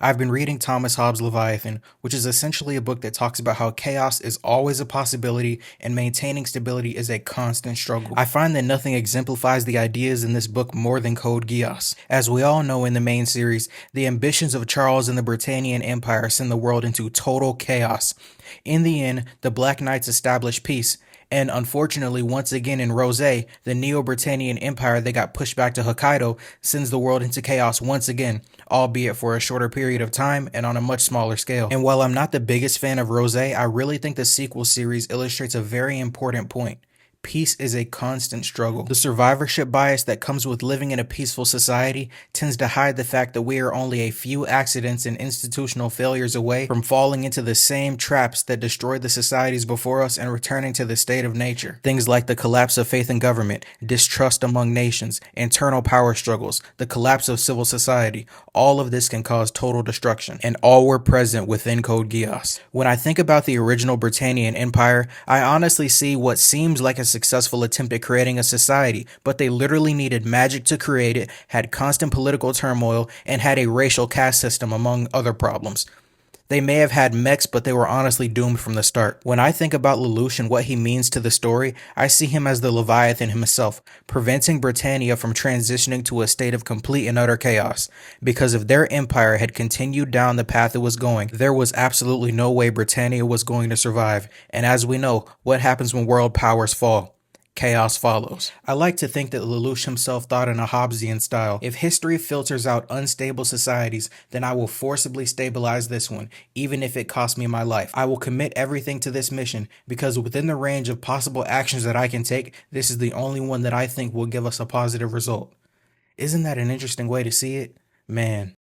I've been reading Thomas Hobbes' Leviathan, which is essentially a book that talks about how chaos is always a possibility and maintaining stability is a constant struggle. I find that nothing exemplifies the ideas in this book more than Code Geass. As we all know in the main series, the ambitions of Charles and the Britannian Empire send the world into total chaos. In the end, the Black Knights establish peace, and unfortunately, once again in Rose, the Neo-Britannian Empire that got pushed back to Hokkaido sends the world into chaos once again, albeit for a shorter period of time and on a much smaller scale. And while I'm not the biggest fan of Rose, I really think the sequel series illustrates a very important point. Peace is a constant struggle. The survivorship bias that comes with living in a peaceful society tends to hide the fact that we are only a few accidents and institutional failures away from falling into the same traps that destroyed the societies before us and returning to the state of nature. Things like the collapse of faith in government, distrust among nations, internal power struggles, the collapse of civil society. All of this can cause total destruction, and all were present within Code Geass. When I think about the original Britannian Empire, I honestly see what seems like a successful attempt at creating a society, but they literally needed magic to create it, had constant political turmoil, and had a racial caste system among other problems. They may have had mechs, but they were honestly doomed from the start. When I think about Lelouch and what he means to the story, I see him as the Leviathan himself, preventing Britannia from transitioning to a state of complete and utter chaos. Because if their empire had continued down the path it was going, there was absolutely no way Britannia was going to survive. And as we know, what happens when world powers fall? Chaos follows. I like to think that Lelouch himself thought in a Hobbesian style. If history filters out unstable societies, then I will forcibly stabilize this one, even if it costs me my life. I will commit everything to this mission, because within the range of possible actions that I can take, this is the only one that I think will give us a positive result. Isn't that an interesting way to see it? Man.